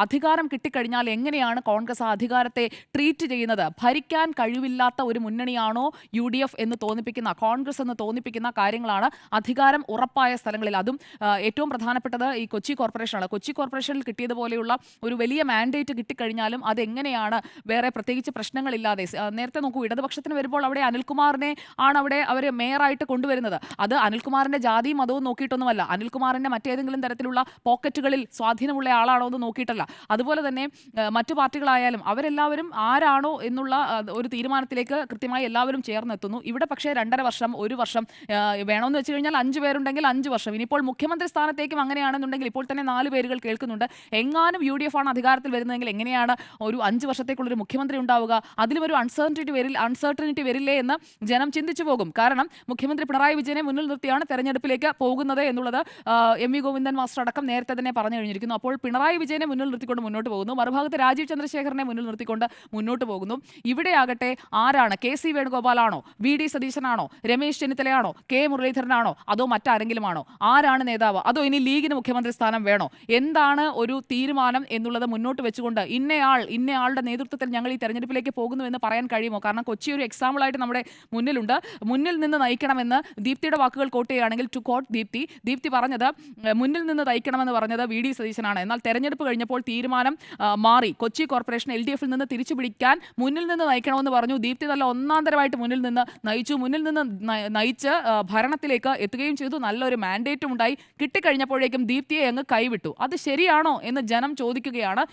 അധികാരം കിട്ടിക്കഴിഞ്ഞാൽ എങ്ങനെയാണ് കോൺഗ്രസ് ആ അധികാരത്തെ ട്രീറ്റ് ചെയ്യുന്നത്? ഭരിക്കാൻ കഴിവില്ലാത്ത ഒരു മുന്നണിയാണോ UDF എന്ന് തോന്നിപ്പിക്കുന്ന, കോൺഗ്രസ് എന്ന് തോന്നിപ്പിക്കുന്ന കാര്യങ്ങളാണ് അധികാരം ഉറപ്പായ സ്ഥലങ്ങളിൽ. അതും ഏറ്റവും പ്രധാനപ്പെട്ടത് ഈ കൊച്ചി കോർപ്പറേഷനാണ്. കൊച്ചി കോർപ്പറേഷനിൽ കിട്ടിയതുപോലെയുള്ള ഒരു വലിയ മാൻഡേറ്റ് കിട്ടിക്കഴിഞ്ഞാലും അതെങ്ങനെയാണ് വേറെ പ്രത്യേകിച്ച് പ്രശ്നങ്ങളില്ലാതെ, നേരത്തെ നോക്കൂ, ഇടതുപക്ഷത്തിന് വരുമ്പോൾ അവിടെ അനിൽകുമാറിനെ ആണ് അവിടെ അവർ മേയറായിട്ട് കൊണ്ടുവരുന്നത്. അത് അനിൽകുമാറിന്റെ ജാതിയും മതവും നോക്കിയിട്ടൊന്നുമല്ല, അനിൽകുമാറിന്റെ മറ്റേതെങ്കിലും തരത്തിലുള്ള പോക്കറ്റുകളിൽ സ്വാധീനമുള്ള ആളാണോ എന്ന് നോക്കിയിട്ടല്ല. അതുപോലെ തന്നെ മറ്റു പാർട്ടികളായാലും അവരെല്ലാവരും ആരാണോ എന്നുള്ള ഒരു തീരുമാനത്തിലേക്ക് കൃത്യമായി എല്ലാവരും ചേർന്നെത്തുന്നു. ഇവിടെ പക്ഷേ 2.5 വർഷം, 1 വർഷം വേണമെന്ന് വെച്ച് കഴിഞ്ഞാൽ 5 പേരുണ്ടെങ്കിൽ 5 വർഷം. ഇനിയിപ്പോൾ മുഖ്യമന്ത്രി സ്ഥാനത്തേക്കും അങ്ങനെയാണെന്നുണ്ടെങ്കിൽ ഇപ്പോൾ തന്നെ 4 പേരുകൾ കേൾക്കുന്നുണ്ട്. എങ്ങാനും UDF ആണ് അധികാരത്തിൽ വരുന്നതെങ്കിൽ എങ്ങനെയാണ് ഒരു 5 വർഷത്തേക്കുള്ളൊരു മുഖ്യമന്ത്രി ഉണ്ടാവുക? അതിലും ഒരു അൺസർട്ടനിറ്റി വരില്ലേ എന്ന് ജനം ചിന്തിച്ചു പോകും. കാരണം മുഖ്യമന്ത്രി പിണറായി വിജയനെ മുന്നിൽ നിർത്തിയാണ് തെരഞ്ഞെടുപ്പിലേക്ക് പോകുന്നത് എന്നുള്ളത് MV ഗോവിന്ദൻ മാസ്റ്റർ അടക്കം നേരത്തെ തന്നെ പറഞ്ഞു കഴിഞ്ഞിരിക്കുന്നു. അപ്പോൾ പിണറായി വിജയനെ മുന്നിൽ നിർത്തിക്കൊണ്ട് മുന്നോട്ട് പോകുന്നു, മറുഭാഗത്ത് രാജീവ് ചന്ദ്രശേഖരനെ മുന്നിൽ നിർത്തിക്കൊണ്ട് മുന്നോട്ട് പോകുന്നു. ഇവിടെയാകട്ടെ ആരാണ്? KC വേണുഗോപാലാണോ, VD സതീശനാണോ, രമേശ് ചെന്നിത്തലയാണോ, K മുരളീധരനാണോ, അതോ മറ്റാരെങ്കിലും ആണോ? ആരാണ് നേതാവ്? അതോ ഇനി ലീഗിന് മുഖ്യമന്ത്രി സ്ഥാനം വേണോ? എന്താണ് ഒരു തീരുമാനം എന്നുള്ളത് മുന്നോട്ട് വെച്ചുകൊണ്ട് ഇന്നയാളുടെ നേതൃത്വത്തിൽ ഞങ്ങൾ ഈ തെരഞ്ഞെടുപ്പിലേക്ക് പോകുന്നു എന്ന് പറയാൻ കഴിയുമോ? കാരണം കൊച്ചി ഒരു എക്സാമ്പിളായിട്ട് നമ്മുടെ മുന്നിലുണ്ട്. മുന്നിൽ നിന്ന് നയിക്കണമെന്ന് ദീപ്തിയുടെ വാക്കുകൾ കോട്ട് ചെയ്യുകയാണെങ്കിൽ, ടു കോട്ട് ദീപ്തി പറഞ്ഞത്, മുന്നിൽ നിന്ന് നയിക്കണമെന്ന് പറഞ്ഞത് VD സതീശനാണ്. എന്നാൽ തെരഞ്ഞെടുപ്പ് കഴിഞ്ഞപ്പോൾ തീരുമാനം മാറി. കൊച്ചി കോർപ്പറേഷൻ LDFിൽ നിന്ന് തിരിച്ചു പിടിക്കാൻ മുന്നിൽ നിന്ന് നയിക്കണമെന്ന് പറഞ്ഞു. ദീപ്തി നല്ല ഒന്നാന്തരമായിട്ട് മുന്നിൽ നിന്ന് നയിച്ച് ഭരണത്തിലേക്ക് എത്തുകയും ചെയ്തു. നല്ലൊരു മാൻഡേറ്റും ഉണ്ടായി. കിട്ടിക്കഴിഞ്ഞപ്പോഴേക്കും ദീപ്തിയെ അങ്ങ് കൈവിട്ടു. അത് ശരിയാണോ എന്ന് ജനം ചോദിക്കുകയാണ്.